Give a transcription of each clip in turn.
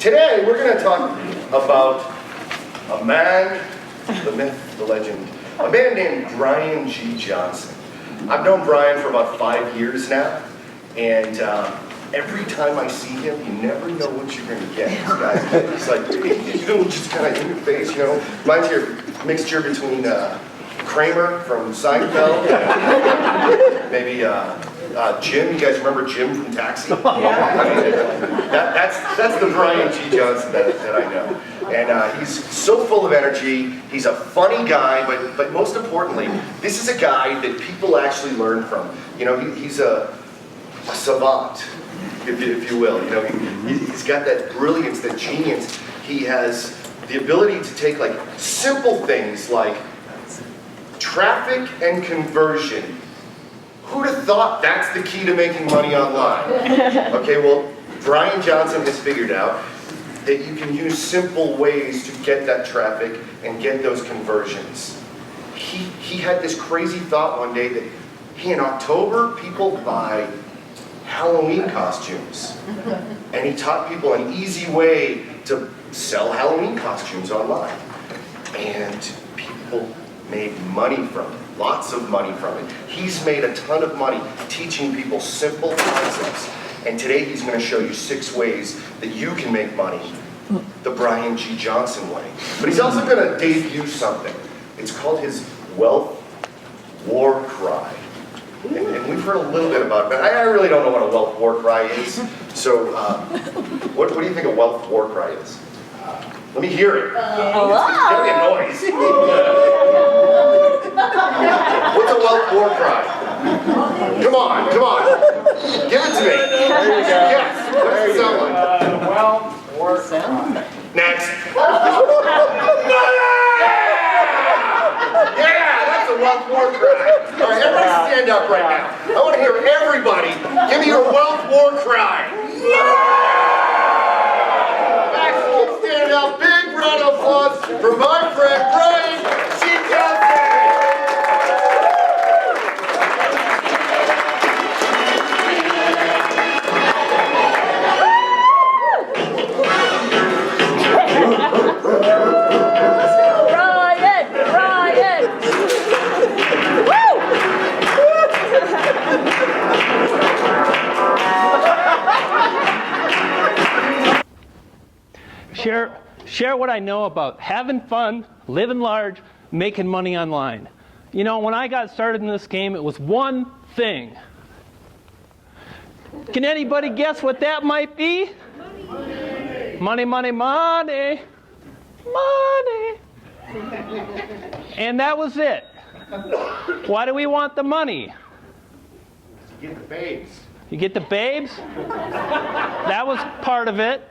Today, we're going to talk about a man, the myth, the legend, a man named Brian G. Johnson. I've known Brian for about 5 years now, and every time I see him, you never know what you're going to get. This guy, he's like, just kind of in your face, Reminds you of a mixture between Kramer from Seinfeld, maybe Jim. You guys remember Jim from Taxi? Yeah. I mean, that's the Brian G. Johnson that I know. And he's so full of energy. He's a funny guy, but most importantly, this is a guy that people actually learn from. He's a savant, if you will. He's got that brilliance, that genius. He has the ability to take like simple things like traffic and conversion. Who'd have thought that's the key to making money online? Okay, well, Brian Johnson has figured out that you can use simple ways to get that traffic and get those conversions. He had this crazy thought one day that in October, people buy Halloween costumes. And he taught people an easy way to sell Halloween costumes online. And people made money from it, lots of money from it. He's made a ton of money teaching people simple concepts. And today he's going to show you 6 ways that you can make money the Brian G. Johnson way. But he's also going to debut something. It's called his wealth war cry. And we've heard a little bit about it, but I really don't know what a wealth war cry is. So what do you think a wealth war cry is? Let me hear it. It's gonna be a noise. What's a wealth war cry? Come on. Give it to me. There you go. Yes. What does it sound like? Wealth war cry. Next. Yeah, that's a wealth war cry. All right, everybody stand up right now. I want to hear everybody give me your wealth war cry. Stand up, big round of applause for my friend Brian G. Johnson. Share what I know about having fun, living large, making money online. When I got started in this game, it was one thing. Can anybody guess what that might be? Money. Money. And that was it. Why do we want the money? You get the babes. You get the babes? That was part of it.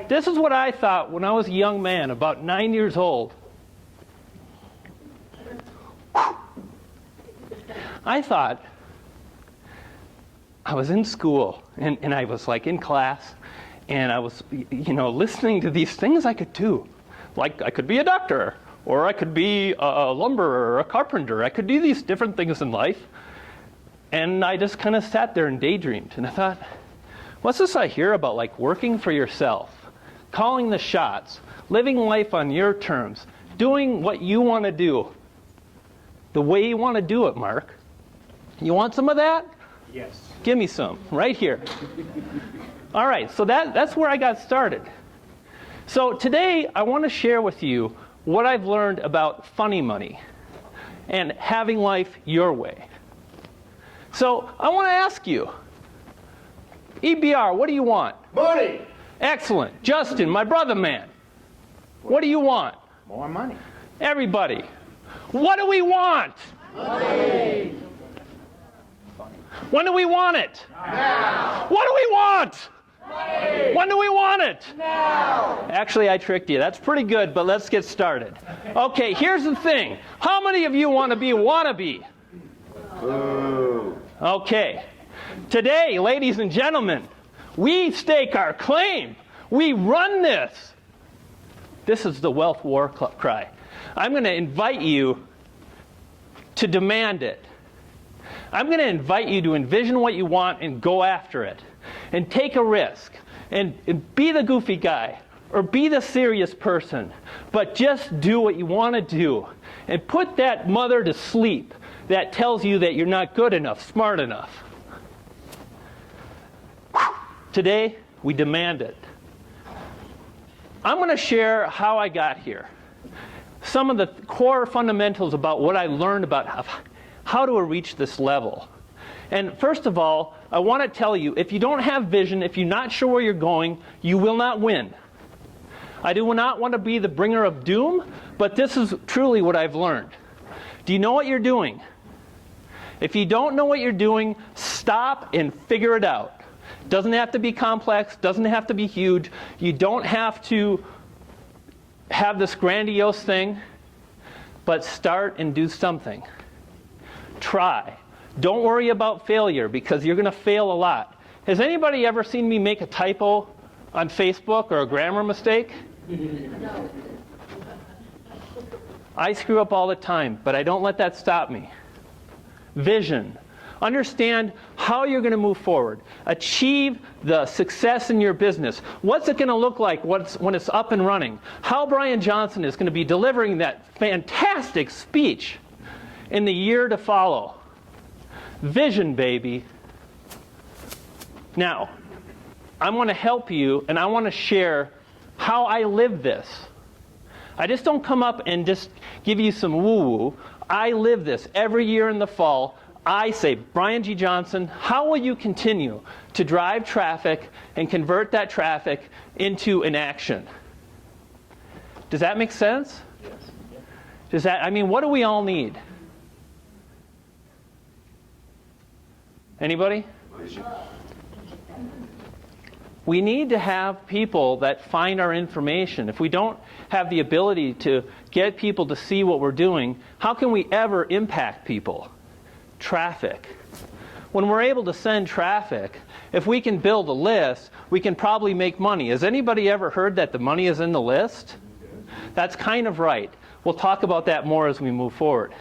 This is what I thought when I was a young man, about 9 years old. I thought I was in school, and I was like in class, and I was, listening to these things I could do. Like I could be a doctor, or I could be a lumberer or a carpenter. I could do these different things in life. And I just kind of sat there and daydreamed. And I thought, what's this I hear about like working for yourself, calling the shots, living life on your terms, doing what you want to do, the way you want to do it, Mark? You want some of that? Yes. Give me some, right here. All right, so that's where I got started. So today I want to share with you what I've learned about funny money and having life your way. So I want to ask you, EBR, what do you want? Money. Excellent. Justin, my brother man, what do you want? More money. Everybody, what do we want? Money. When do we want it? Now. What do we want? Money. When do we want it? Now. Actually, I tricked you. That's pretty good, but let's get started. Okay, here's the thing. How many of you want to be wannabe? Boo. Okay. Today, ladies and gentlemen, we stake our claim. We run this. This is the wealth war cry. I'm going to invite you to demand it. I'm going to invite you to envision what you want and go after it. And take a risk. and be the goofy guy or be the serious person, but just do what you want to do and put that mother to sleep that tells you that you're not good enough, smart enough. Today, we demand it. I'm going to share how I got here. Some of the core fundamentals about what I learned about how to reach this level. And first of all, I want to tell you, if you don't have vision, if you're not sure where you're going, you will not win. I do not want to be the bringer of doom, but this is truly what I've learned. Do you know what you're doing? If you don't know what you're doing, stop and figure it out. Doesn't have to be complex, doesn't have to be huge. You don't have to have this grandiose thing, but start and do something. Try. Don't worry about failure because you're going to fail a lot. Has anybody ever seen me make a typo on Facebook or a grammar mistake? No. I screw up all the time, but I don't let that stop me. Vision. Understand how you're going to move forward. Achieve the success in your business. What's it going to look like when it's up and running? How Brian Johnson is going to be delivering that fantastic speech in the year to follow. Vision, baby. Now, I want to help you, and I want to share how I live this. I just don't come up and just give you some woo-woo. I live this every year in the fall. I say, Brian G. Johnson, how will you continue to drive traffic and convert that traffic into an action? Does that make sense? Yes. What do we all need? Anybody? We need to have people that find our information. If we don't have the ability to get people to see what we're doing, how can we ever impact people? Traffic. When we're able to send traffic, if we can build a list, we can probably make money. Has anybody ever heard that the money is in the list? That's kind of right. We'll talk about that more as we move forward.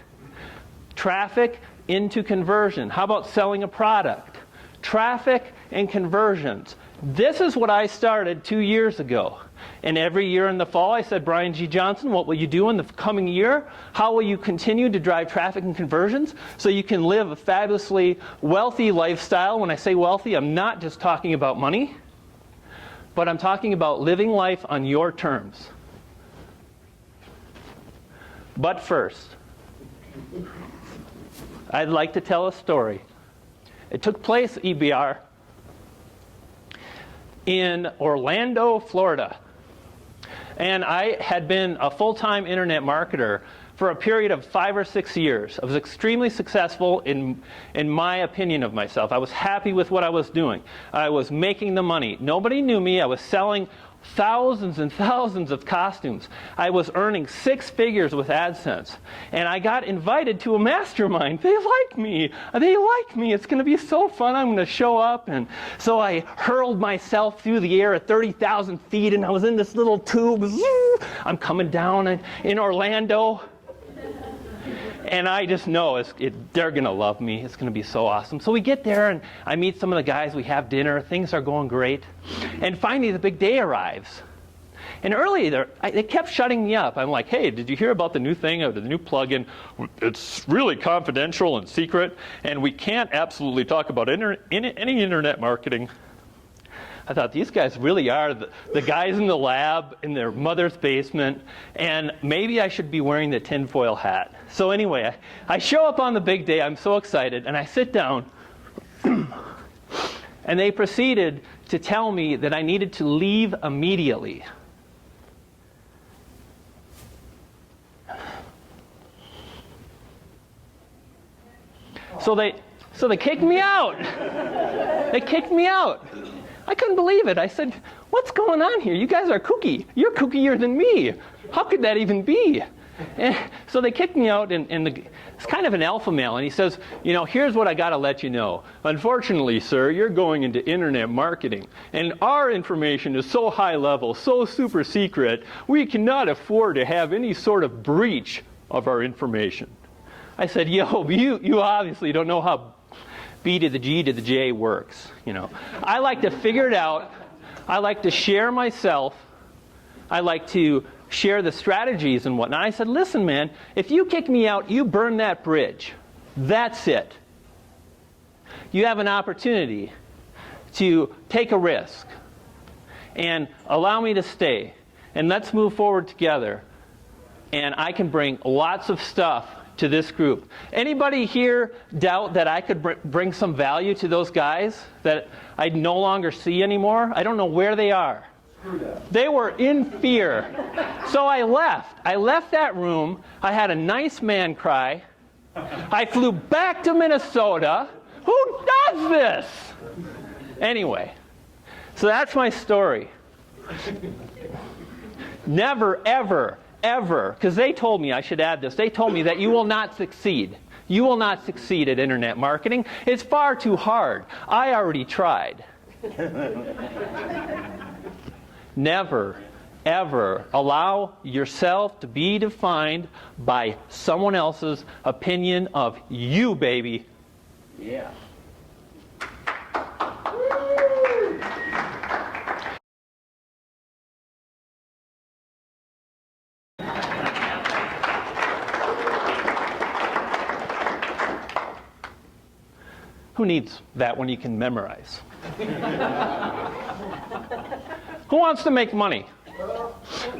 Traffic into conversion. How about selling a product? Traffic and conversions. This is what I started 2 years ago. And every year in the fall, I said, Brian G. Johnson, what will you do in the coming year? How will you continue to drive traffic and conversions so you can live a fabulously wealthy lifestyle? When I say wealthy, I'm not just talking about money, but I'm talking about living life on your terms. But first, I'd like to tell a story. It took place, EBR, in Orlando, Florida. And I had been a full-time internet marketer for a period of 5 or 6 years. I was extremely successful in my opinion of myself. I was happy with what I was doing. I was making the money. Nobody knew me. I was selling thousands and thousands of costumes. I was earning 6 figures with AdSense. And I got invited to a mastermind. They like me. It's going to be so fun. I'm going to show up. And so I hurled myself through the air at 30,000 feet, and I was in this little tube. I'm coming down in Orlando. And I just know they're going to love me. It's going to be so awesome. So we get there, and I meet some of the guys. We have dinner. Things are going great. And finally, the big day arrives. And earlier, they kept shutting me up. I'm like, hey, did you hear about the new thing, or the new plugin? It's really confidential and secret, and we can't absolutely talk about any internet marketing. I thought, these guys really are the guys in the lab in their mother's basement, and maybe I should be wearing the tinfoil hat. So anyway, I show up on the big day. I'm so excited, and I sit down, and they proceeded to tell me that I needed to leave immediately. So they kicked me out. They kicked me out. I couldn't believe it. I said, what's going on here? You guys are kooky. You're kookier than me. How could that even be? And so they kicked me out, and it's kind of an alpha male, and he says, here's what I got to let you know. Unfortunately, sir, you're going into internet marketing, and our information is so high level, so super secret, we cannot afford to have any sort of breach of our information. I said, yo, you obviously don't know how B to the G to the J works. I like to figure it out. I like to share myself. I like to share the strategies and whatnot. I said, listen, man, if you kick me out, you burn that bridge. That's it. You have an opportunity to take a risk and allow me to stay. And let's move forward together. And I can bring lots of stuff to this group. Anybody here doubt that I could bring some value to those guys that I no longer see anymore? I don't know where they are. They were in fear. So I left. I left that room. I had a nice man cry. I flew back to Minnesota. Who does this? Anyway, so that's my story. Never, ever, ever, because they told me, I should add this, they told me that you will not succeed. You will not succeed at internet marketing. It's far too hard. I already tried. Never, ever allow yourself to be defined by someone else's opinion of you, baby. Yeah. Who needs that when you can memorize? Who wants to make money?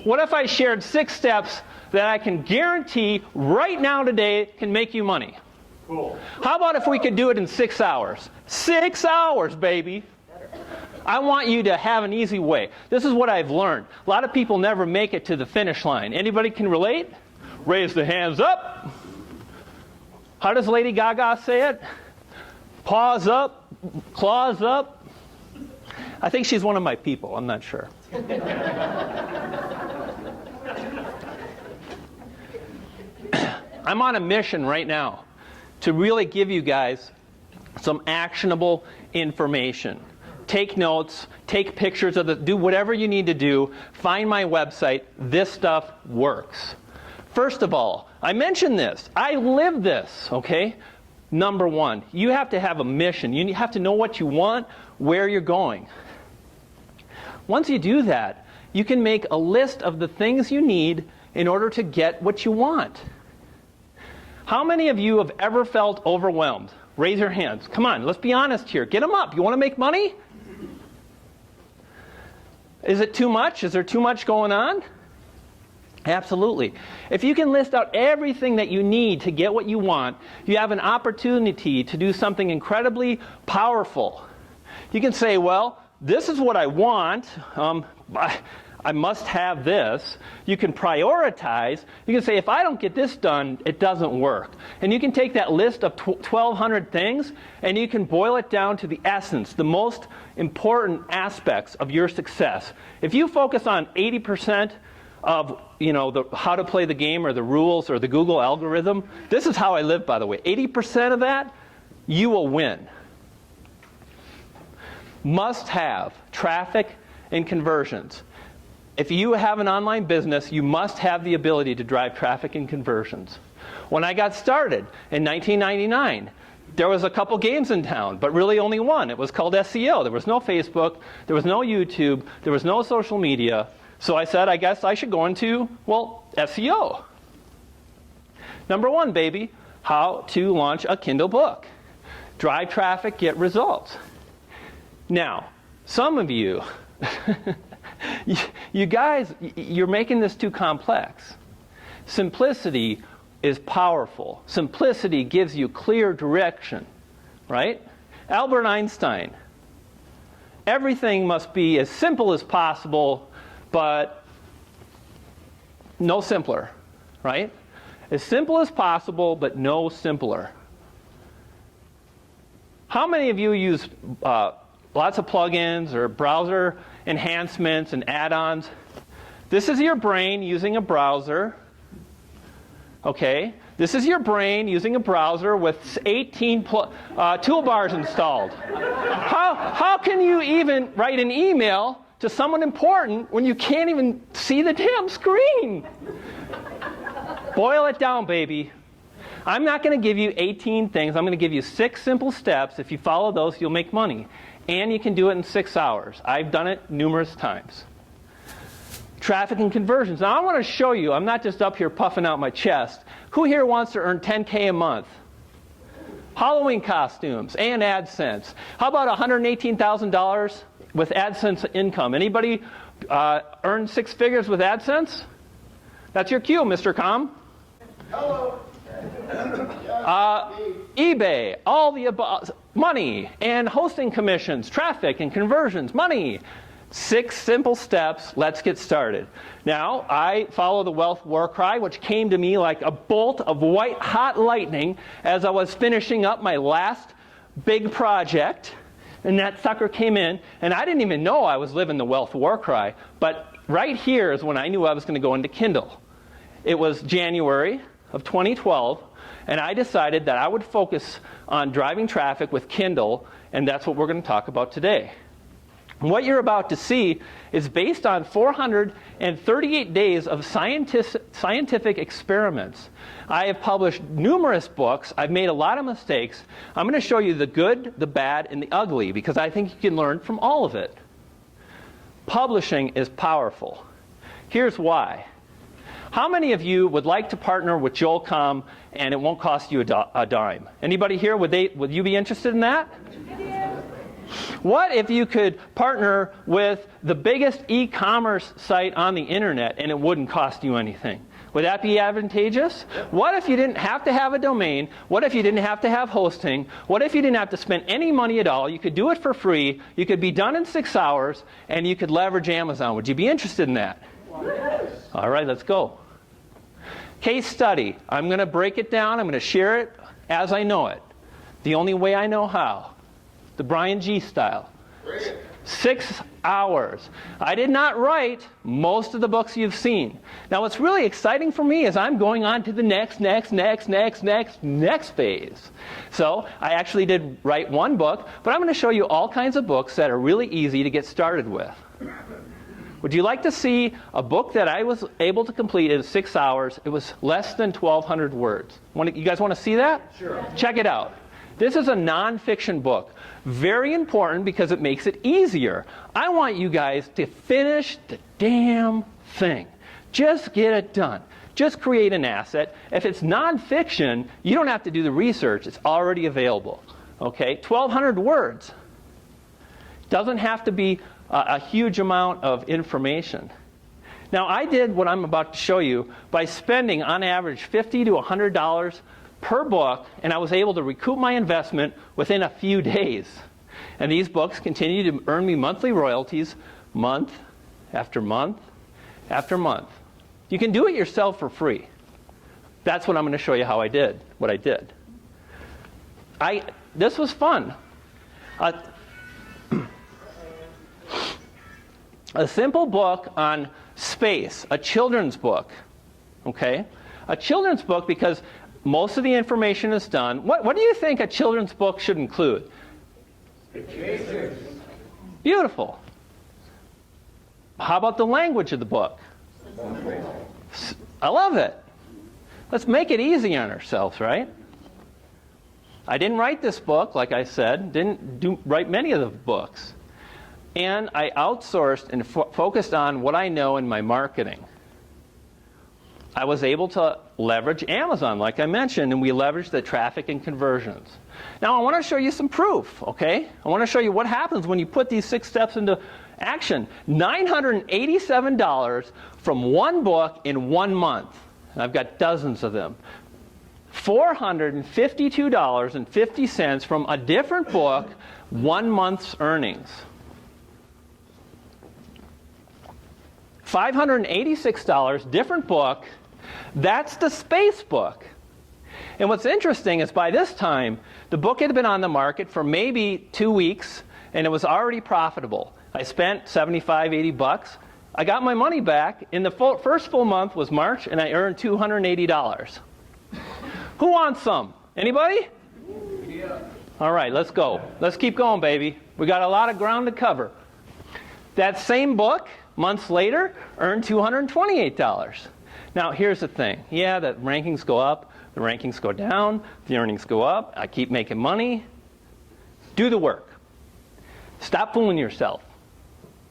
What if I shared 6 steps that I can guarantee right now today can make you money? Cool. How about if we could do it in 6 hours? 6 hours, baby. I want you to have an easy way. This is what I've learned. A lot of people never make it to the finish line. Anybody can relate? Raise the hands up. How does Lady Gaga say it? Paws up, claws up. I think she's one of my people. I'm not sure. I'm on a mission right now to really give you guys some actionable information. Take notes, take pictures of do whatever you need to do. Find my website. This stuff works. First of all, I mentioned this. I live this, okay? Number one, you have to have a mission. You have to know what you want, where you're going. Once you do that, you can make a list of the things you need in order to get what you want. How many of you have ever felt overwhelmed? Raise your hands. Come on, let's be honest here. Get them up. You want to make money? Is it too much? Is there too much going on? Absolutely. If you can list out everything that you need to get what you want, you have an opportunity to do something incredibly powerful. You can say, well, this is what I want. I must have this. You can prioritize. You can say, if I don't get this done, it doesn't work. And you can take that list of 1,200 things, and you can boil it down to the essence, the most important aspects of your success. If you focus on 80% of how to play the game or the rules or the Google algorithm, this is how I live, by the way. 80% of that, you will win. Must have traffic and conversions. If you have an online business, you must have the ability to drive traffic and conversions. When I got started in 1999, there was a couple games in town, but really only one. It was called SEO. There was no Facebook, there was no YouTube, there was no social media. So I said, I guess I should go into, SEO. Number one, baby, how to launch a Kindle book. Drive traffic, get results. Now, some of you, you guys, you're making this too complex. Simplicity is powerful. Simplicity gives you clear direction, right? Albert Einstein. Everything must be as simple as possible, but no simpler, right? As simple as possible, but no simpler. How many of you use lots of plugins or browser enhancements and add-ons? This is your brain using a browser. Okay? This is your brain using a browser with 18 toolbars installed. How can you even write an email to someone important when you can't even see the damn screen? Boil it down, baby. I'm not going to give you 18 things. I'm going to give you 6 simple steps. If you follow those, you'll make money. and you can do it in 6 hours. I've done it numerous times. Traffic and conversions. Now I want to show you, I'm not just up here puffing out my chest. Who here wants to earn $10K a month? Halloween costumes and AdSense. How about $118,000 with AdSense income? Anybody earn 6 figures with AdSense? That's your cue, Mr. Com. Hello. eBay, all the above, money and hosting commissions, traffic and conversions, money. 6 simple steps. Let's get started. Now, I follow the wealth war cry, which came to me like a bolt of white hot lightning as I was finishing up my last big project. And that sucker came in, and I didn't even know I was living the wealth war cry. But right here is when I knew I was going to go into Kindle. It was January of 2012, and I decided that I would focus on driving traffic with Kindle, and that's what we're going to talk about today. What you're about to see is based on 438 days of scientific experiments. I have published numerous books. I've made a lot of mistakes. I'm going to show you the good, the bad, and the ugly because I think you can learn from all of it. Publishing is powerful. Here's why. How many of you would like to partner with Joel Comm and it won't cost you a dime? Anybody here, would you be interested in that? What if you could partner with the biggest e-commerce site on the internet and it wouldn't cost you anything? Would that be advantageous? What if you didn't have to have a domain? What if you didn't have to have hosting? What if you didn't have to spend any money at all? You could do it for free. You could be done in 6 hours, and you could leverage Amazon. Would you be interested in that? Yes. All right, let's go. Case study. I'm going to break it down. I'm going to share it as I know it. The only way I know how. The Brian G. style. 6 hours. I did not write most of the books you've seen. Now what's really exciting for me is I'm going on to the next phase. So I actually did write one book, but I'm going to show you all kinds of books that are really easy to get started with. Would you like to see a book that I was able to complete in 6 hours? It was less than 1,200 words. You guys want to see that? Sure. Check it out. This is a nonfiction book. Very important because it makes it easier. I want you guys to finish the damn thing. Just get it done. Just create an asset. If it's nonfiction, you don't have to do the research. It's already available. Okay? 1,200 words. Doesn't have to be a huge amount of information. Now, I did what I'm about to show you by spending, on average, $50 to $100 per book, and I was able to recoup my investment within a few days. And these books continue to earn me monthly royalties month after month after month. You can do it yourself for free. That's what I'm going to show you how I did, what I did. This was fun. A simple book on space, a children's book. Okay? A children's book because most of the information is done. What do you think a children's book should include? Pictures. Beautiful. How about the language of the book? I love it. Let's make it easy on ourselves, right? I didn't write this book, like I said. Didn't write many of the books. And I outsourced and focused on what I know in my marketing. I was able to leverage Amazon, like I mentioned, and we leveraged the traffic and conversions. Now, I want to show you some proof, okay? I want to show you what happens when you put these 6 steps into action. $987 from one book in 1 month. And I've got dozens of them. $452.50 from a different book, 1 month's earnings. $586, different book. That's the space book. And what's interesting is by this time, the book had been on the market for maybe 2 weeks, and it was already profitable. I spent $75, $80. I got my money back. In the first full month was March, and I earned $280. Who wants some? Anybody? Yeah. All right, let's go. Let's keep going, baby. We got a lot of ground to cover. That same book, months later, earned $228. Now, here's the thing. Yeah, the rankings go up, the rankings go down, the earnings go up. I keep making money. Do the work. Stop fooling yourself.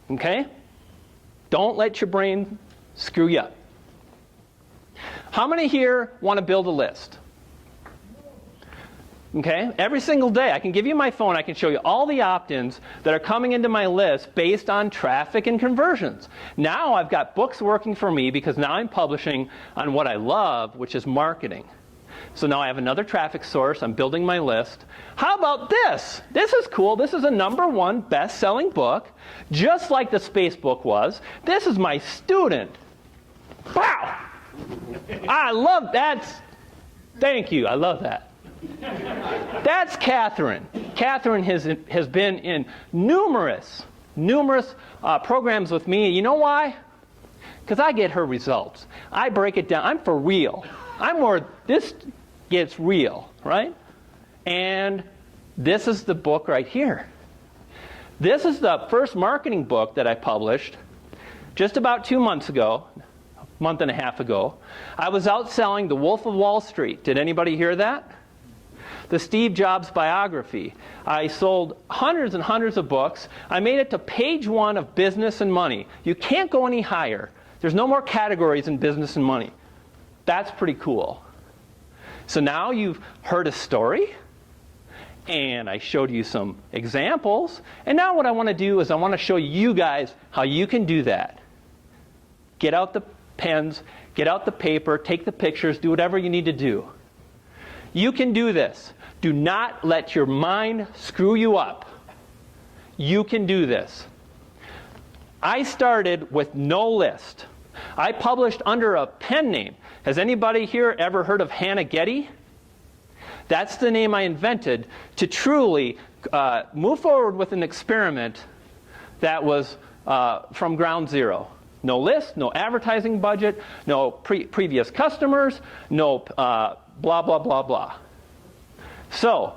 Okay? Don't let your brain screw you up. How many here want to build a list? Okay? Every single day, I can give you my phone, I can show you all the opt-ins that are coming into my list based on traffic and conversions. Now I've got books working for me because now I'm publishing on what I love, which is marketing. So now I have another traffic source, I'm building my list. How about this? This is cool. This is a #1 best-selling book, just like the space book was. This is my student. Wow! I love that. Thank you, I love that. That's Catherine. Catherine has been in numerous programs with me. You know why? Because I get her results. I break it down. I'm for real. This gets real, right? And this is the book right here. This is the first marketing book that I published just about 2 months ago, a month and a half ago. I was out selling The Wolf of Wall Street. Did anybody hear that? The Steve Jobs biography. I sold hundreds and hundreds of books. I made it to page 1 of Business and Money. You can't go any higher. There's no more categories in business and money. That's pretty cool. So now you've heard a story, and I showed you some examples, and now what I want to do is I want to show you guys how you can do that. Get out the pens, get out the paper, take the pictures, do whatever you need to do. You can do this. Do not let your mind screw you up. You can do this. I started with no list. I published under a pen name. Has anybody here ever heard of Hannah Getty? That's the name I invented to truly move forward with an experiment that was from ground zero. No list, no advertising budget, no previous customers, no blah, blah, blah, blah. So,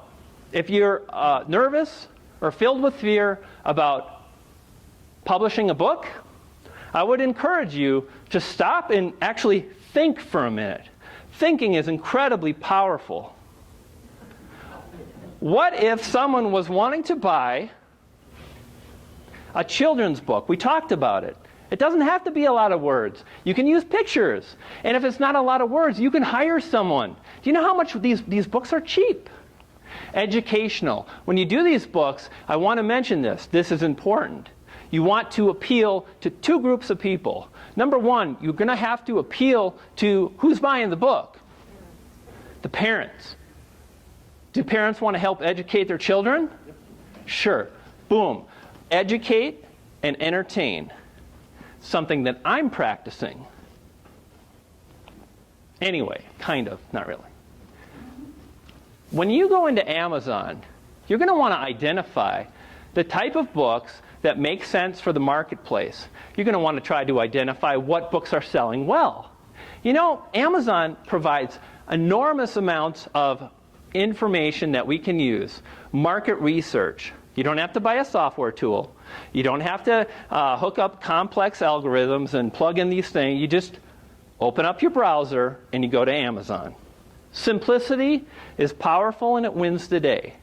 if you're nervous or filled with fear about publishing a book, I would encourage you to stop and actually think for a minute. Thinking is incredibly powerful. What if someone was wanting to buy a children's book? We talked about it. It doesn't have to be a lot of words. You can use pictures. And if it's not a lot of words, you can hire someone. Do you know how much these books are cheap? Educational. When you do these books, I want to mention this. This is important. You want to appeal to 2 groups of people. Number 1, you're going to have to appeal to who's buying the book? The parents. Do parents want to help educate their children? Sure. Boom. Educate and entertain. Something that I'm practicing. Anyway, kind of, not really. When you go into Amazon, you're going to want to identify the type of books that make sense for the marketplace. You're going to want to try to identify what books are selling well. You know, Amazon provides enormous amounts of information that we can use. Market research. You don't have to buy a software tool. You don't have to hook up complex algorithms and plug in these things. You just open up your browser and you go to Amazon. Simplicity is powerful and it wins the day.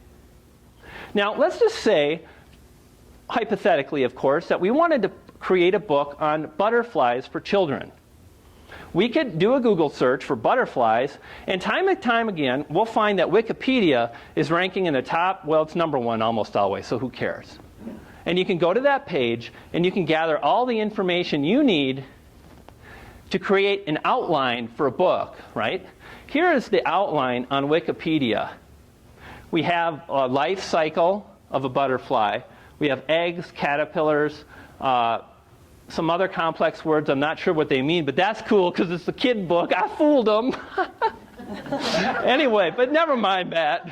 Now, let's just say, hypothetically, of course, that we wanted to create a book on butterflies for children. We could do a Google search for butterflies, and time again, we'll find that Wikipedia is ranking in the top, well, it's #1 almost always, so who cares? And you can go to that page, and you can gather all the information you need to create an outline for a book, right? Here is the outline on Wikipedia. We have a life cycle of a butterfly. We have eggs, caterpillars, some other complex words. I'm not sure what they mean, but that's cool because it's a kid book. I fooled them. Anyway, but never mind that.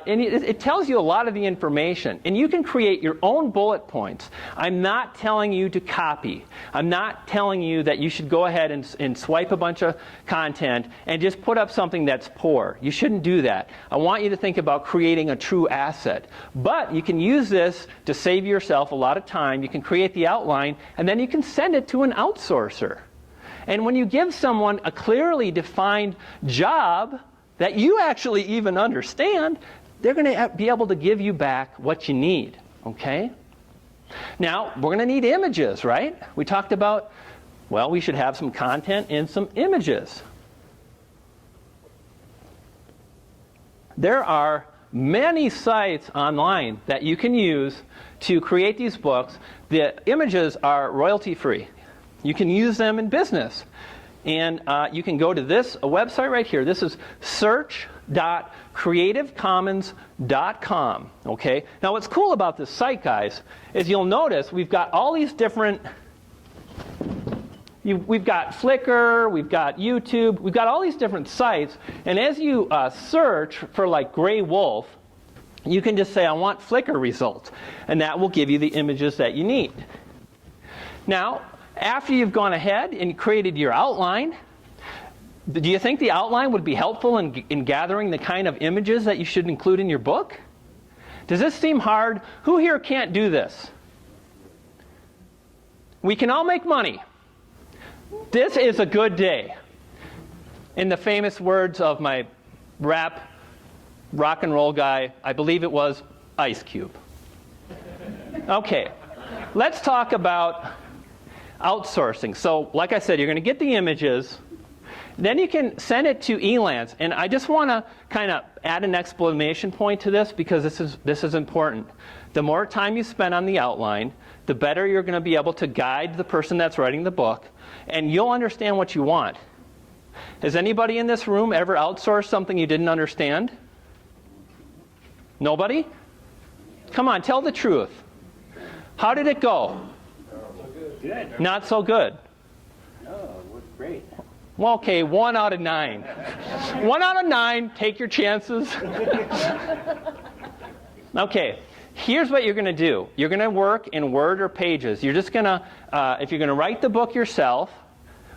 And it tells you a lot of the information. And you can create your own bullet points. I'm not telling you to copy. I'm not telling you that you should go ahead and swipe a bunch of content and just put up something that's poor. You shouldn't do that. I want you to think about creating a true asset. But you can use this to save yourself a lot of time. You can create the outline, and then you can send it to an outsourcer. And when you give someone a clearly defined job that you actually even understand, they're going to be able to give you back what you need, okay? Now, we're going to need images, right? We talked about, well, we should have some content and some images. There are many sites online that you can use to create these books. The images are royalty-free. You can use them in business. And you can go to this website right here. This is search.creativecommons.com. Okay? Now, what's cool about this site, guys, is you'll notice we've got all these different... We've got Flickr, we've got YouTube, we've got all these different sites. And as you search for, like, gray wolf, you can just say, I want Flickr results. And that will give you the images that you need. Now, after you've gone ahead and created your outline, do you think the outline would be helpful in gathering the kind of images that you should include in your book? Does this seem hard? Who here can't do this? We can all make money. This is a good day. In the famous words of my rock and roll guy, I believe it was Ice Cube. Okay, let's talk about outsourcing. So, like I said, you're going to get the images. Then you can send it to Elance. And I just want to kind of add an exclamation point to this because this is important. The more time you spend on the outline, the better you're going to be able to guide the person that's writing the book, and you'll understand what you want. Has anybody in this room ever outsourced something you didn't understand? Nobody? Come on, tell the truth. How did it go? Good. Not so good. No, it was great. Well, okay, 1 out of 9. 1 out of 9, take your chances. Okay, here's what you're going to do. You're going to work in Word or Pages. You're just going to, if you're going to write the book yourself,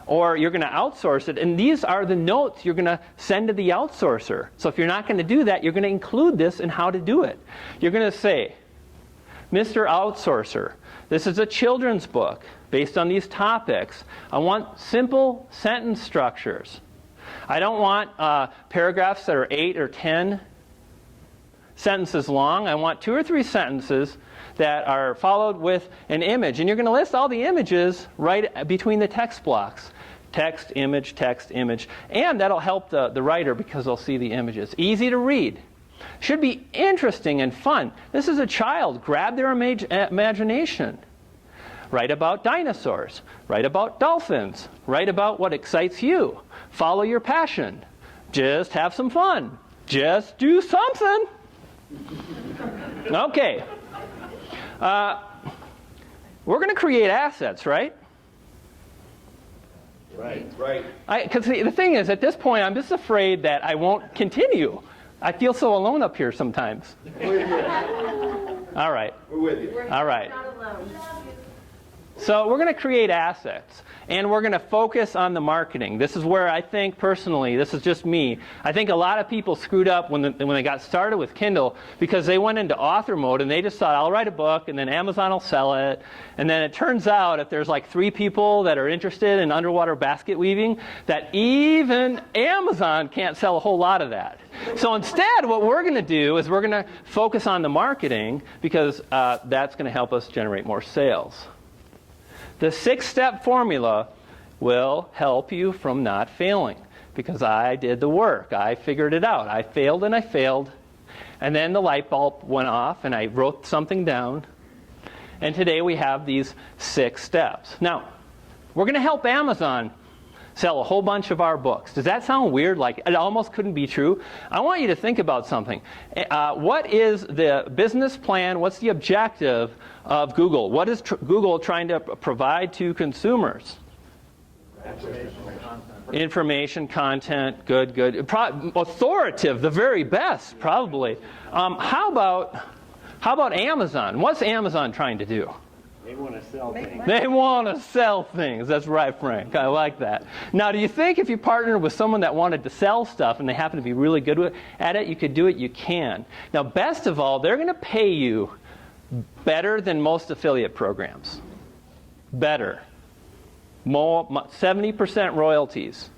or you're going to outsource it, and these are the notes you're going to send to the outsourcer. So if you're not going to do that, you're going to include this in how to do it. You're going to say, Mr. Outsourcer, this is a children's book based on these topics. I want simple sentence structures. I don't want paragraphs that are 8 or 10 sentences long. I want 2 or 3 sentences that are followed with an image. And you're going to list all the images right between the text blocks. Text, image, and that'll help the writer because they'll see the images. Easy to read. Should be interesting and fun. This is a child. Grab their imagination. Write about dinosaurs. Write about dolphins. Write about what excites you. Follow your passion. Just have some fun. Just do something. Okay. We're going to create assets, right? Right. Because the thing is, at this point, I'm just afraid that I won't continue. I feel so alone up here sometimes. All right. We're with you. All right. Not alone. So we're going to create assets, and we're going to focus on the marketing. This is where I think, personally, this is just me, I think a lot of people screwed up when they got started with Kindle because they went into author mode and they just thought, I'll write a book and then Amazon will sell it. And then it turns out if there's like 3 people that are interested in underwater basket weaving, that even Amazon can't sell a whole lot of that. So instead, what we're going to do is we're going to focus on the marketing because that's going to help us generate more sales. The 6-step formula will help you from not failing because I did the work. I figured it out. I failed and I failed. And then the light bulb went off and I wrote something down. And today we have these 6 steps. Now, we're going to help Amazon sell a whole bunch of our books. Does that sound weird? Like it almost couldn't be true? I want you to think about something. What is the business plan? What's the objective of Google? What is Google trying to provide to consumers? Information, content, good. Authoritative, the very best, probably. How about Amazon? What's Amazon trying to do? They want to sell things. They want to sell things. That's right, Frank. I like that. Now, do you think if you partnered with someone that wanted to sell stuff and they happen to be really good at it, you could do it? You can. Now, best of all, they're going to pay you better than most affiliate programs. Better. More, 70% royalties.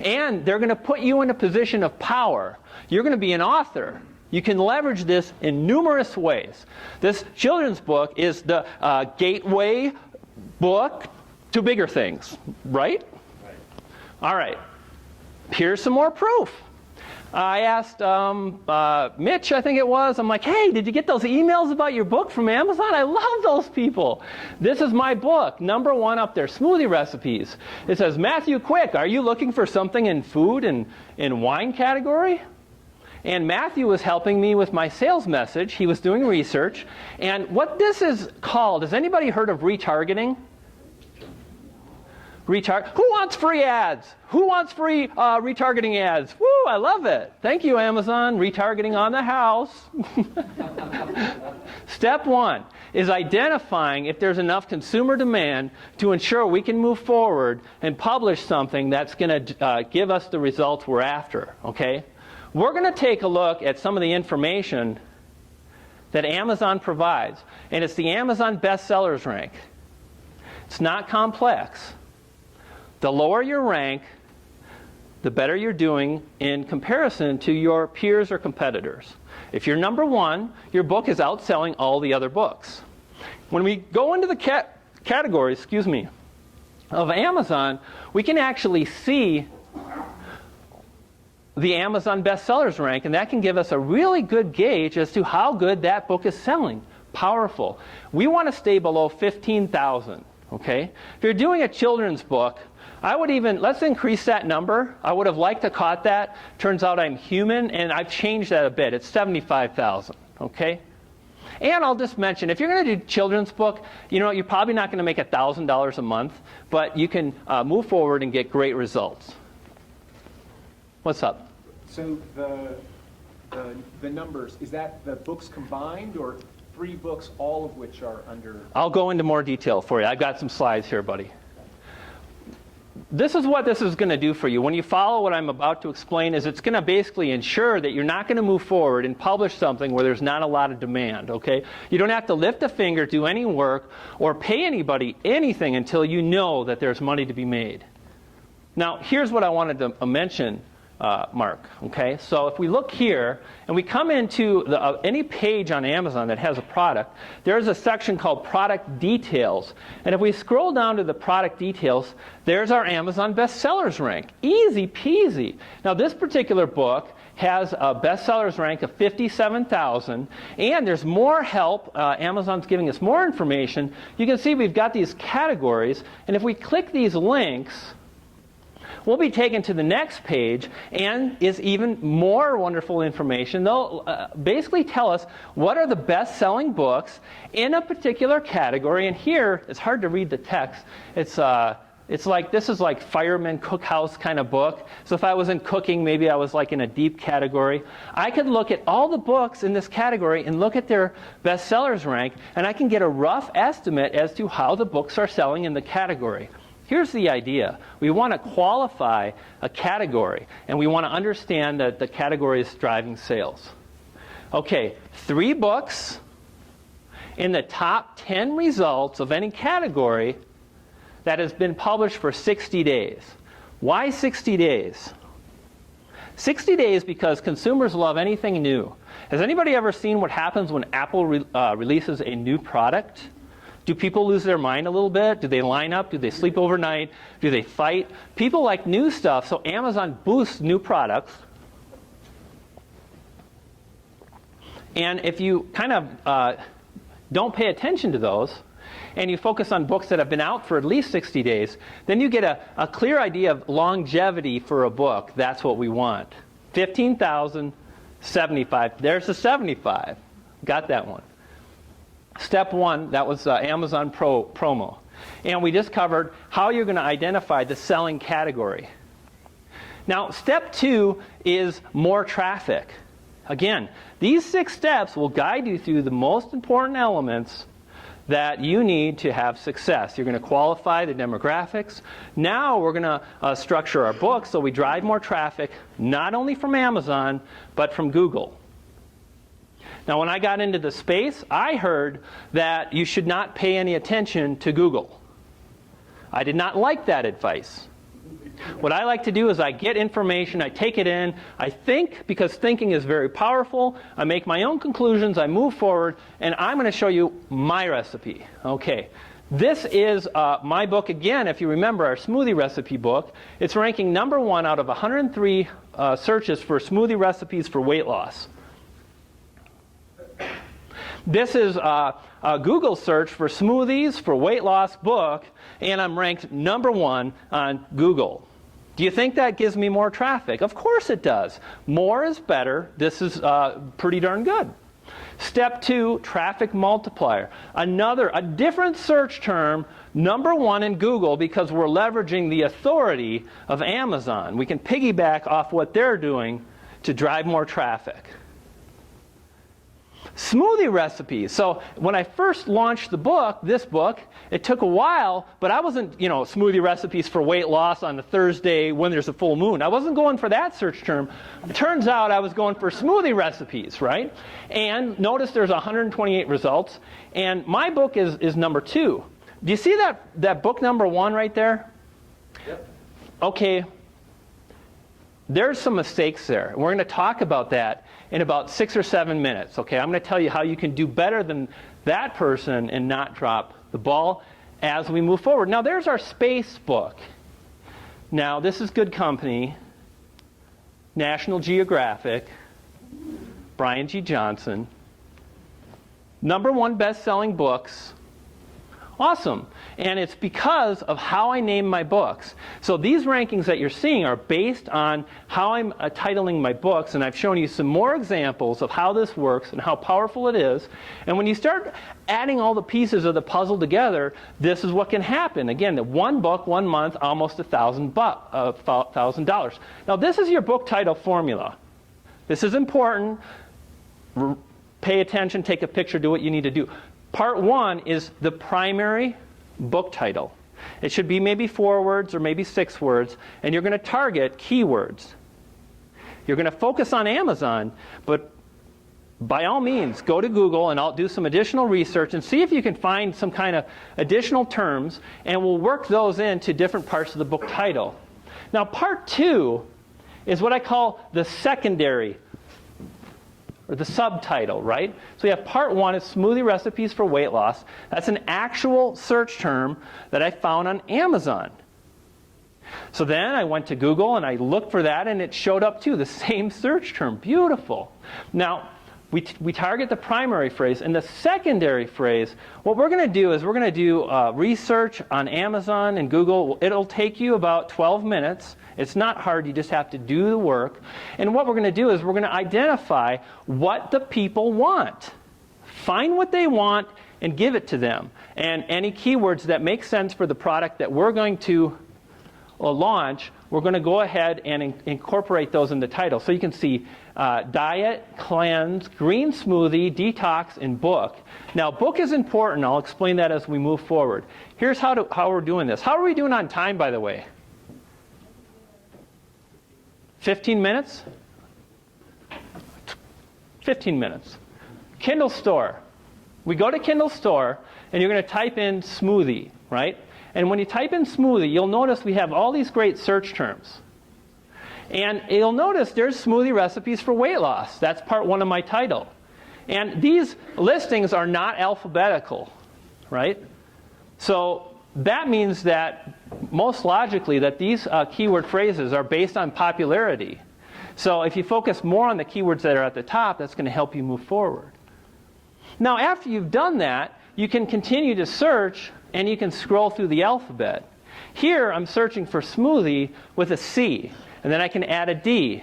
And they're going to put you in a position of power. You're going to be an author. You can leverage this in numerous ways. This children's book is the gateway book to bigger things, right? All right. Here's some more proof. I asked Mitch, I think it was, I'm like, hey, did you get those emails about your book from Amazon? I love those people. This is my book, #1 up there, smoothie recipes. It says, Matthew Quick, are you looking for something in food and in wine category? And Matthew was helping me with my sales message. He was doing research. And what this is called, has anybody heard of retargeting? Who wants free ads? Who wants free retargeting ads? Woo, I love it. Thank you, Amazon. Retargeting on the house. Step 1 is identifying if there's enough consumer demand to ensure we can move forward and publish something that's going to give us the results we're after, okay? We're going to take a look at some of the information that Amazon provides, and it's the Amazon bestsellers rank. It's not complex. The lower your rank, the better you're doing in comparison to your peers or competitors. If you're #1, your book is outselling all the other books. When we go into the categories, of Amazon, we can actually see the Amazon bestsellers rank, and that can give us a really good gauge as to how good that book is selling. Powerful. We want to stay below 15,000, okay? If you're doing a children's book, I would even, let's increase that number. I would have liked to caught that. Turns out I'm human, and I've changed that a bit. It's 75,000, okay? And I'll just mention, if you're going to do children's book, you're probably not going to make $1,000 a month, but you can move forward and get great results. What's up? So the numbers, is that the books combined or 3 books, all of which are under? I'll go into more detail for you. I've got some slides here, buddy. This is what this is going to do for you. When you follow what I'm about to explain, is it's going to basically ensure that you're not going to move forward and publish something where there's not a lot of demand, okay? You don't have to lift a finger, do any work, or pay anybody anything until you know that there's money to be made. Now, here's what I wanted to mention, Mark, okay? So if we look here, and we come into any page on Amazon that has a product, there's a section called Product Details. And if we scroll down to the Product Details, there's our Amazon bestsellers rank. Easy peasy. Now, this particular book has a bestsellers rank of 57,000, and there's more help. Amazon's giving us more information. You can see we've got these categories, and if we click these links, we'll be taken to the next page, and is even more wonderful information. They'll basically tell us what are the best-selling books in a particular category. And here, it's hard to read the text. It's like, this is like Fireman Cookhouse kind of book. So if I was in cooking, maybe I was like in a deep category. I could look at all the books in this category and look at their bestsellers rank, and I can get a rough estimate as to how the books are selling in the category. Here's the idea. We want to qualify a category, and we want to understand that the category is driving sales. Okay, 3 books in the top 10 results of any category that has been published for 60 days. Why 60 days? 60 days because consumers love anything new. Has anybody ever seen what happens when Apple releases a new product? Do people lose their mind a little bit? Do they line up? Do they sleep overnight? Do they fight? People like new stuff, so Amazon boosts new products. And if you kind of don't pay attention to those, and you focus on books that have been out for at least 60 days, then you get a clear idea of longevity for a book. That's what we want. 15,000, 75. There's the 75. Got that one. Step 1, that was Amazon promo. And we just covered how you're going to identify the selling category. Now, step 2 is more traffic. Again, these 6 steps will guide you through the most important elements that you need to have success. You're going to qualify the demographics. Now we're going to structure our books so we drive more traffic, not only from Amazon, but from Google. Now, when I got into the space, I heard that you should not pay any attention to Google. I did not like that advice. What I like to do is I get information, I take it in, I think, because thinking is very powerful, I make my own conclusions, I move forward, and I'm going to show you my recipe. Okay, this is my book again, if you remember, our smoothie recipe book. It's ranking number 1 out of 103 searches for smoothie recipes for weight loss. This is a Google search for smoothies for weight loss book, and I'm ranked number 1 on Google. Do you think that gives me more traffic? Of course it does. More is better. This is pretty darn good. Step 2, traffic multiplier. A different search term, number 1 in Google, because we're leveraging the authority of Amazon. We can piggyback off what they're doing to drive more traffic. Smoothie recipes. So when I first launched this book, it took a while, but I wasn't, smoothie recipes for weight loss on a Thursday when there's a full moon. I wasn't going for that search term. It turns out I was going for smoothie recipes, right? And notice there's 128 results, and my book is number 2. Do you see that book number 1 right there? Yep. Okay. There's some mistakes there. We're going to talk about that in about 6 or 7 minutes. Okay, I'm going to tell you how you can do better than that person and not drop the ball as we move forward. Now, there's our space book. Now, this is Good Company, National Geographic, Brian G. Johnson. Number 1 best-selling books. Awesome. And it's because of how I name my books. So these rankings that you're seeing are based on how I'm titling my books, and I've shown you some more examples of how this works and how powerful it is. And when you start adding all the pieces of the puzzle together, this is what can happen. Again, the 1 book, 1 month, almost $1,000. Now this is your book title formula. This is important. Pay attention, take a picture, do what you need to do. Part 1 is the primary book title. It should be maybe 4 words or maybe 6 words, and you're going to target keywords. You're going to focus on Amazon, but by all means, go to Google and I'll do some additional research and see if you can find some kind of additional terms, and we'll work those into different parts of the book title. Now, part 2 is what I call the secondary or the subtitle, right? So we have part 1 is smoothie recipes for weight loss. That's an actual search term that I found on Amazon. So then I went to Google and I looked for that, and it showed up too, the same search term. Beautiful. Now, we target the primary phrase. And the secondary phrase, what we're going to do is we're going to do research on Amazon and Google. It'll take you about 12 minutes. It's not hard. You just have to do the work. And what we're going to do is we're going to identify what the people want. Find what they want and give it to them. And any keywords that make sense for the product that we're going to launch, we're going to go ahead and incorporate those in the title. So you can see diet, cleanse, green smoothie, detox, and book. Now, book is important. I'll explain that as we move forward. Here's how we're doing this. How are we doing on time, by the way? 15 minutes? 15 minutes. Kindle Store. We go to Kindle Store, and you're going to type in smoothie, right? And when you type in smoothie, you'll notice we have all these great search terms. And you'll notice there's smoothie recipes for weight loss. That's part 1 of my title. And these listings are not alphabetical, right? So that means that, most logically, that these keyword phrases are based on popularity. So if you focus more on the keywords that are at the top, that's going to help you move forward. Now, after you've done that, you can continue to search, and you can scroll through the alphabet. Here, I'm searching for smoothie with a C, and then I can add a D.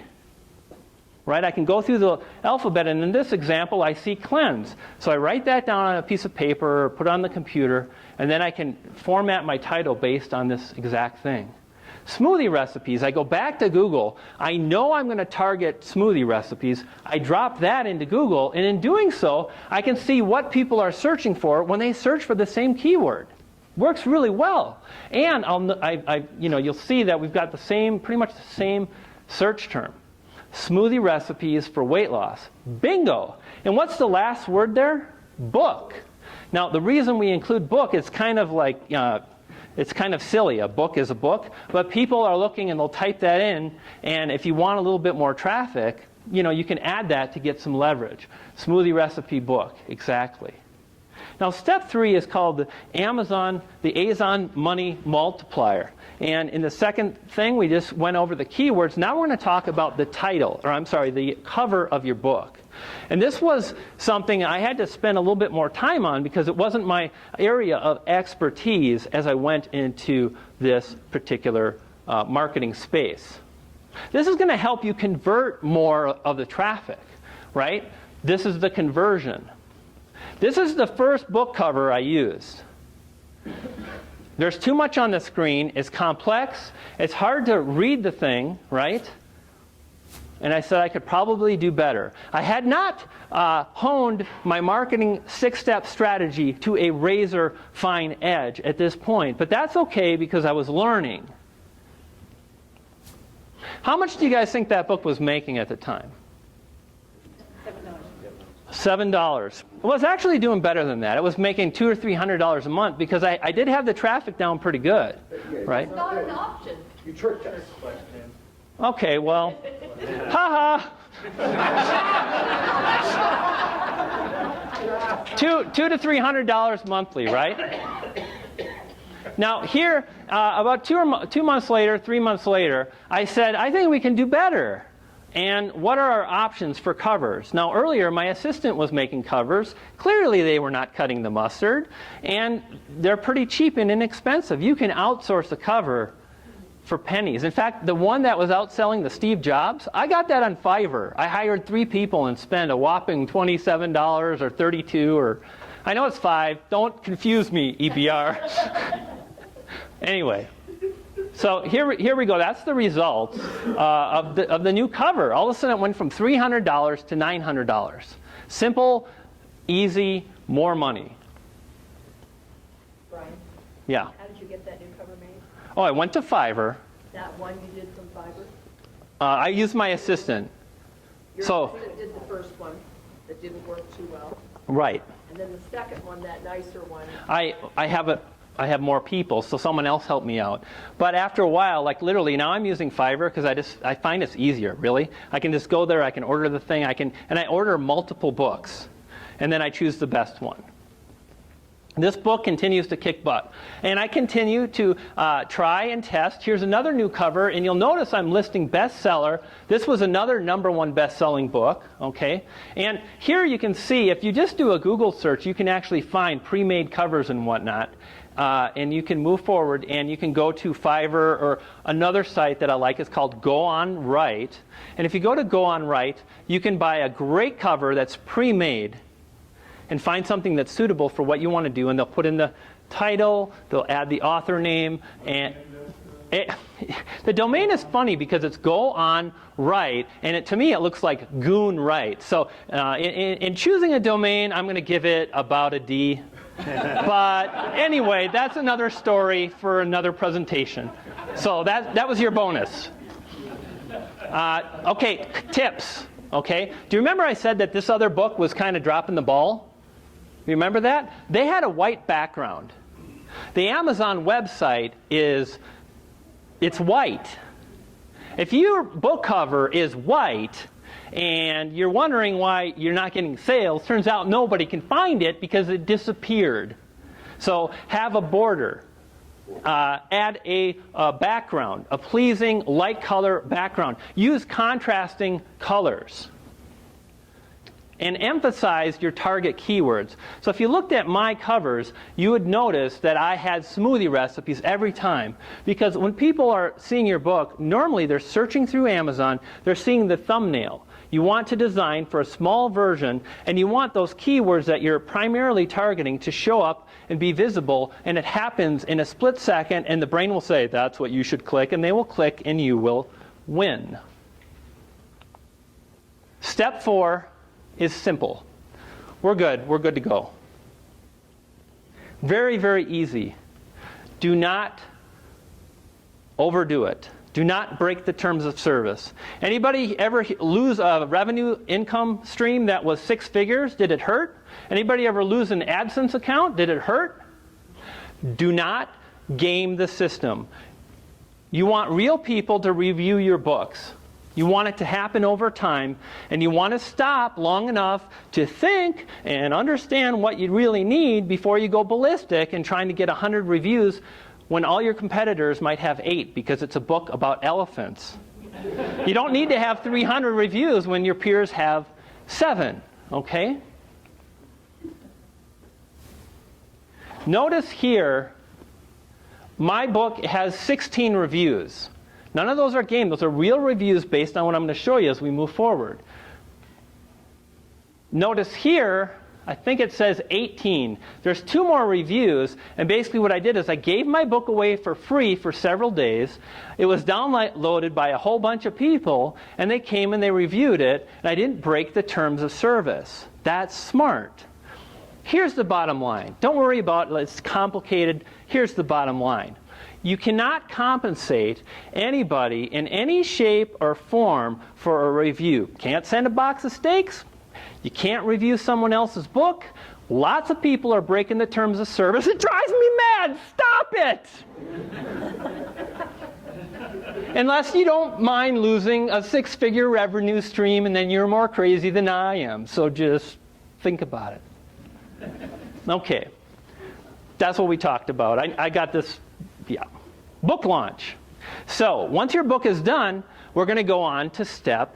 Right? I can go through the alphabet, and in this example, I see cleanse. So I write that down on a piece of paper or put it on the computer, and then I can format my title based on this exact thing. Smoothie recipes, I go back to Google. I know I'm going to target smoothie recipes. I drop that into Google, and in doing so, I can see what people are searching for when they search for the same keyword. Works really well. And you'll see that we've got pretty much the same search term. Smoothie recipes for weight loss. Bingo! And what's the last word there? Book. Now, the reason we include book is kind of like It's kind of silly. A book is a book, but people are looking and they'll type that in, and if you want a little bit more traffic, you can add that to get some leverage. Smoothie recipe book, exactly. Now, step 3 is called the Amazon Money Multiplier. And in the second thing, we just went over the keywords. Now we're going to talk about the title, the cover of your book. And this was something I had to spend a little bit more time on because it wasn't my area of expertise as I went into this particular marketing space. This is going to help you convert more of the traffic, right? This is the conversion. This is the first book cover I used. There's too much on the screen. It's complex. It's hard to read the thing, right? And I said I could probably do better. I had not honed my marketing 6-step strategy to a razor fine edge at this point. But that's okay because I was learning. How much do you guys think that book was making at the time? $7. It was actually doing better than that. It was making $200 or $300 a month because I did have the traffic down pretty good, right? It's not an option. You tricked us. Okay, well, haha. $200 to $300 monthly, right? Now here, about 2 months later, 3 months later, I said, I think we can do better. And what are our options for covers? Now earlier, my assistant was making covers. Clearly they were not cutting the mustard. And they're pretty cheap and inexpensive. You can outsource a cover for pennies. In fact, the one that was outselling the Steve Jobs, I got that on Fiverr. I hired 3 people and spent a whopping $27 or $32 or... I know it's 5. Don't confuse me, EBR. Anyway. So here we go. That's the result of the new cover. All of a sudden it went from $300 to $900. Simple, easy, more money. Brian, Yeah. how did you get that new cover made? Oh, I went to Fiverr. That one you did from Fiverr? I used my assistant. Your So- assistant did the first one that didn't work too well. Right. And then the second one, that nicer one. I have more people, so someone else helped me out. But after a while, like literally, now I'm using Fiverr because I find it's easier, really. I can just go there, I can order the thing, and I order multiple books. And then I choose the best one. This book continues to kick butt. And I continue to try and test. Here's another new cover, and you'll notice I'm listing bestseller. This was another #1 best-selling book, okay? And here you can see, if you just do a Google search, you can actually find pre-made covers and whatnot. And you can move forward, and you can go to Fiverr, or another site that I like is called Go On Right. And if you go to Go On Right, you can buy a great cover that's pre-made and find something that's suitable for what you want to do, and they'll put in the title, they'll add the author name, and the domain is funny because it's Go On Right, and to me it looks like Goon Right. So in choosing a domain, I'm going to give it about a D. But anyway, that's another story for another presentation. So that was your bonus. Okay, tips. Okay, do you remember I said that this other book was kind of dropping the ball? You remember that? They had a white background. The Amazon website it's white. If your book cover is white and you're wondering why you're not getting sales, turns out nobody can find it because it disappeared. So have a border. Add a background, a pleasing light color background. Use contrasting colors. And emphasize your target keywords. So if you looked at my covers, you would notice that I had smoothie recipes every time. Because when people are seeing your book, normally they're searching through Amazon, they're seeing the thumbnail. You want to design for a small version, and you want those keywords that you're primarily targeting to show up and be visible, and it happens in a split second, and the brain will say, that's what you should click, and they will click, and you will win. Step 4 is simple. We're good to go. Very, very easy. Do not overdo it. Do not break the terms of service. Anybody ever lose a revenue income stream that was 6 figures? Did it hurt? Anybody ever lose an AdSense account? Did it hurt? Do not game the system. You want real people to review your books. You want it to happen over time, and you want to stop long enough to think and understand what you really need before you go ballistic and trying to get 100 reviews when all your competitors might have 8 because it's a book about elephants. You don't need to have 300 reviews when your peers have 7, okay? Notice here, my book has 16 reviews. None of those are game. Those are real reviews based on what I'm going to show you as we move forward. Notice here, I think it says 18. There's 2 more reviews, and basically what I did is I gave my book away for free for several days. It was downloaded by a whole bunch of people, and they came and they reviewed it, and I didn't break the terms of service. That's smart. Here's the bottom line. Don't worry about it. It's complicated. Here's the bottom line. You cannot compensate anybody in any shape or form for a review. Can't send a box of steaks. You can't review someone else's book. Lots of people are breaking the terms of service. It drives me mad. Stop it! Unless you don't mind losing a 6-figure revenue stream, and then you're more crazy than I am. So just think about it. Okay. That's what we talked about. I got this, yeah. Book launch. So once your book is done, we're going to go on to step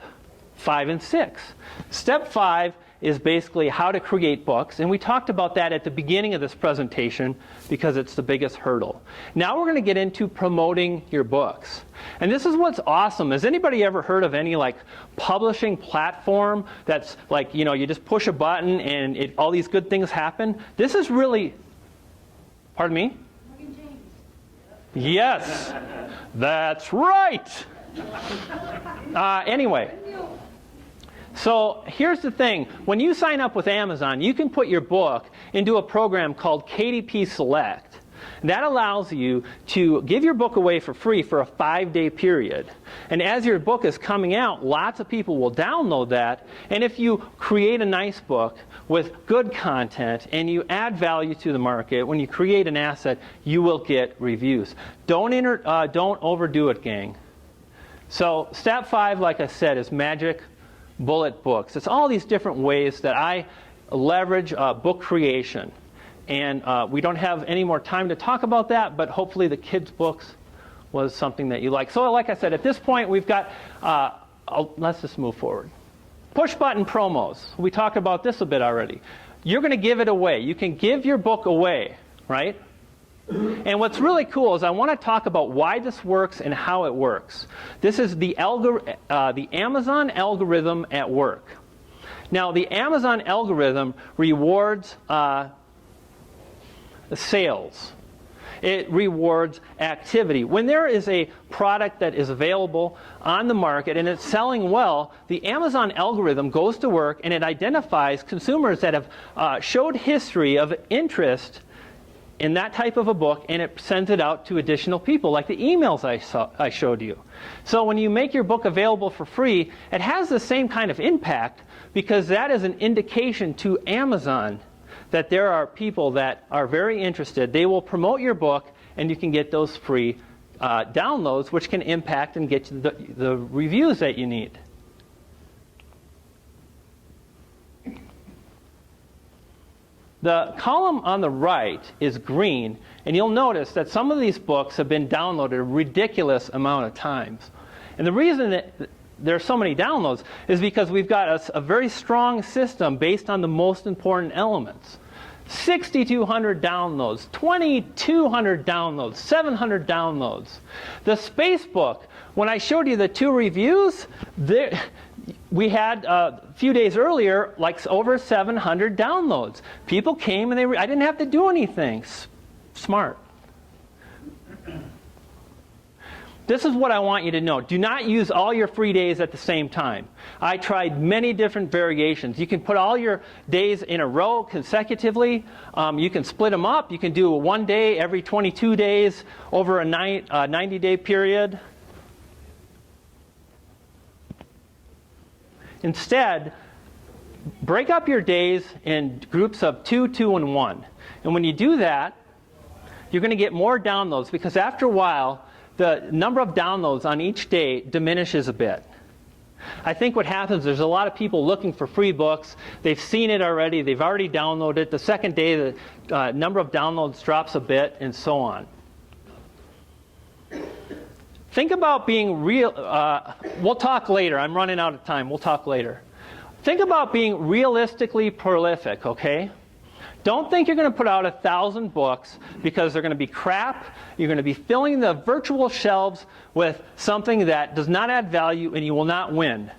5 and 6. Step 5 is basically how to create books, and we talked about that at the beginning of this presentation because it's the biggest hurdle. Now we're going to get into promoting your books. And this is what's awesome. Has anybody ever heard of any like publishing platform that's like, you know, you just push a button and all these good things happen? This is really, pardon me? Yes, that's right. Anyway, so here's the thing. When you sign up with Amazon, you can put your book into a program called KDP Select. That allows you to give your book away for free for a 5-day period. And as your book is coming out, lots of people will download that. And if you create a nice book with good content and you add value to the market, when you create an asset, you will get reviews. Don't overdo it, gang. So step 5, like I said, is magic bullet books. It's all these different ways that I leverage book creation. And we don't have any more time to talk about that, but hopefully the kids' books was something that you like. So like I said, at this point we've got, let's just move forward. Push button promos. We talked about this a bit already. You're going to give it away. You can give your book away, right? And what's really cool is I want to talk about why this works and how it works. This is the Amazon algorithm at work. Now, the Amazon algorithm rewards sales. It rewards activity. When there is a product that is available on the market and it's selling well, the Amazon algorithm goes to work and it identifies consumers that have showed history of interest in that type of a book, and it sends it out to additional people, like the emails I showed you. So when you make your book available for free, it has the same kind of impact because that is an indication to Amazon that there are people that are very interested. They will promote your book, and you can get those free downloads, which can impact and get you the reviews that you need. The column on the right is green, and you'll notice that some of these books have been downloaded a ridiculous amount of times. And the reason that there are so many downloads is because we've got a very strong system based on the most important elements. 6,200 downloads, 2,200 downloads, 700 downloads. The Space Book, when I showed you the 2 reviews, we had a few days earlier like over 700 downloads. People came and I didn't have to do anything. Smart. This is what I want you to know. Do not use all your free days at the same time. I tried many different variations. You can put all your days in a row consecutively. You can split them up. You can do 1 day every 22 days over a 90-day period. Instead, break up your days in groups of 2, 2, and 1. And when you do that, you're going to get more downloads because after a while, the number of downloads on each day diminishes a bit. I think what happens, there's a lot of people looking for free books. They've seen it already. They've already downloaded it. The second day, the number of downloads drops a bit, and so on. Think about being real. We'll talk later. I'm running out of time. We'll talk later. Think about being realistically prolific, okay? Don't think you're going to put out 1,000 books because they're going to be crap. You're going to be filling the virtual shelves with something that does not add value and you will not win.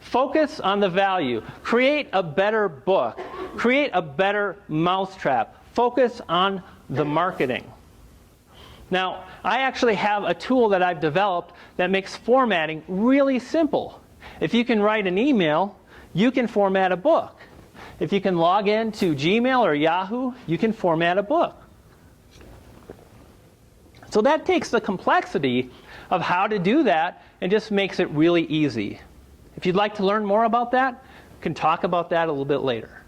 Focus on the value. Create a better book. Create a better mousetrap. Focus on the marketing. Now, I actually have a tool that I've developed that makes formatting really simple. If you can write an email, you can format a book. If you can log in to Gmail or Yahoo, you can format a book. So that takes the complexity of how to do that and just makes it really easy. If you'd like to learn more about that, we can talk about that a little bit later.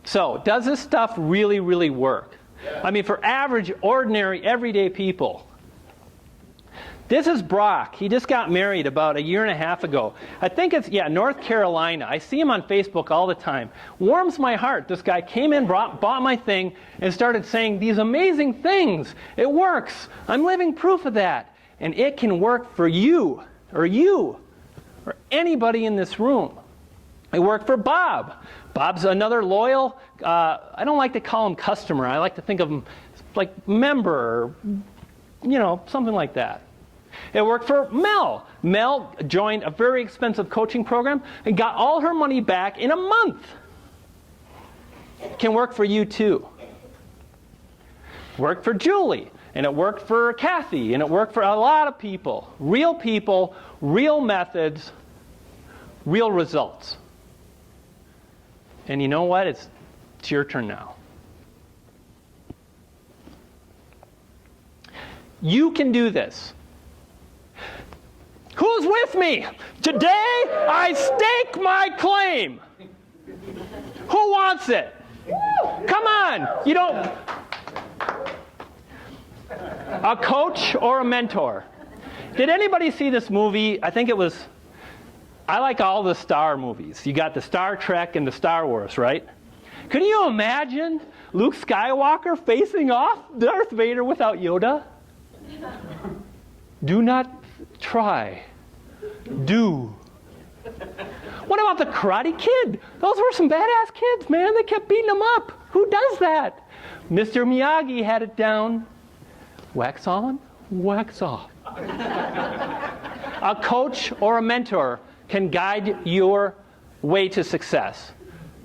So, does this stuff really, really work? I mean, for average, ordinary, everyday people. This is Brock. He just got married about 1.5 years ago. I think it's, North Carolina. I see him on Facebook all the time. Warms my heart. This guy came in, bought my thing, and started saying these amazing things. It works. I'm living proof of that. And it can work for you, or anybody in this room. It worked for Bob. Bob's another loyal, I don't like to call him customer. I like to think of him like member, or, something like that. It worked for Mel. Mel joined a very expensive coaching program and got all her money back in a month. It can work for you too. It worked for Julie, and it worked for Kathy, and it worked for a lot of people. Real methods, real results. And you know what? It's your turn now. You can do this. Who's with me? Today, I stake my claim. Who wants it? Come on. You don't. A coach or a mentor. Did anybody see this movie? I think it was, I like all the Star movies. You got the Star Trek and the Star Wars, right? Can you imagine Luke Skywalker facing off Darth Vader without Yoda? Do not try. Do. What about the Karate Kid? Those were some badass kids, man. They kept beating them up. Who does that? Mr. Miyagi had it down. Wax on, wax off. A coach or a mentor can guide your way to success.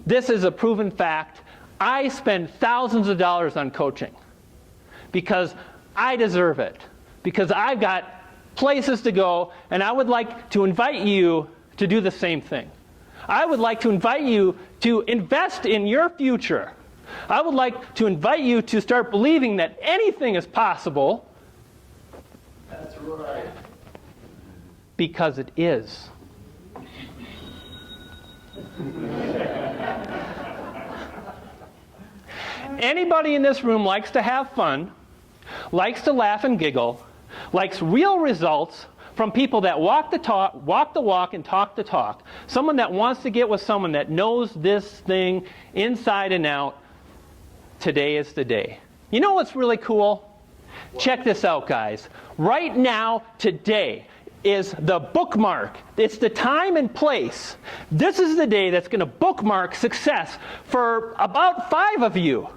This is a proven fact. I spend thousands of dollars on coaching because I deserve it, because I've got places to go, and I would like to invite you to do the same thing. I would like to invite you to invest in your future. I would like to invite you to start believing that anything is possible. That's right. Because it is. Anybody in this room likes to have fun, likes to laugh and giggle, likes real results from people that walk the walk and talk the talk. Someone that wants to get with someone that knows this thing inside and out. Today is the day. You know what's really cool? Check this out, guys. Right now, today, is the bookmark. It's the time and place. This is the day that's going to bookmark success for about 5 of you.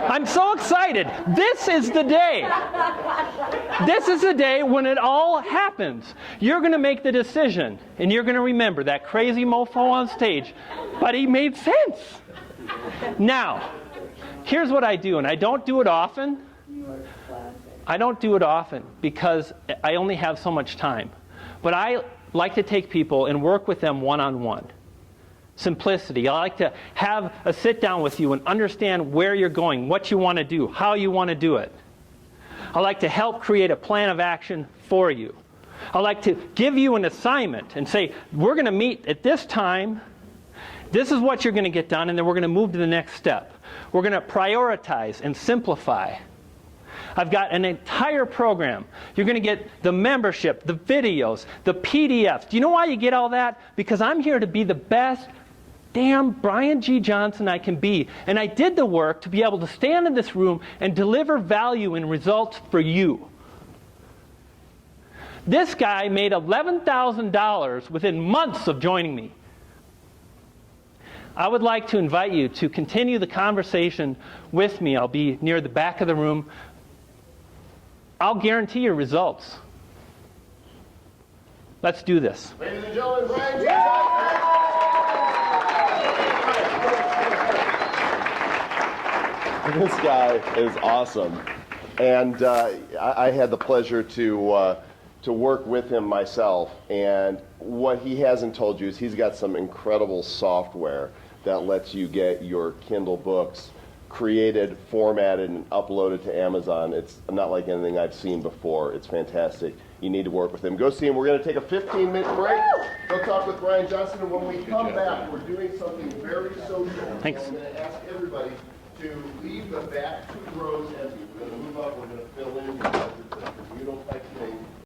I'm so excited. This is the day. This is the day when it all happens. You're going to make the decision, and you're going to remember that crazy mofo on stage. But he made sense. Now, here's what I do, and I don't do it often. I don't do it often because I only have so much time. But I like to take people and work with them one-on-one. Simplicity. I like to have a sit down with you and understand where you're going, what you want to do, how you want to do it. I like to help create a plan of action for you. I like to give you an assignment and say, we're going to meet at this time, This is what you're going to get done, and then we're going to move to the next step. We're going to prioritize and simplify. I've got an entire program. You're going to get the membership, the videos, the PDFs. Do you know why you get all that? Because I'm here to be the best damn Brian G. Johnson I can be. And I did the work to be able to stand in this room and deliver value and results for you. This guy made $11,000 within months of joining me. I would like to invite you to continue the conversation with me. I'll be near the back of the room. I'll guarantee your results. Let's do this. Ladies and gentlemen, Brian G. Johnson! This guy is awesome. And I had the pleasure to work with him myself. And what he hasn't told you is he's got some incredible software that lets you get your Kindle books created, formatted, and uploaded to Amazon. It's not like anything I've seen before. It's fantastic. You need to work with him. Go see him. We're going to take a 15-minute break. Go talk with Brian Johnson. And when we come back, we're doing something very social. Thanks. I'm going to ask everybody to leave the back 2 rows empty. We're going to move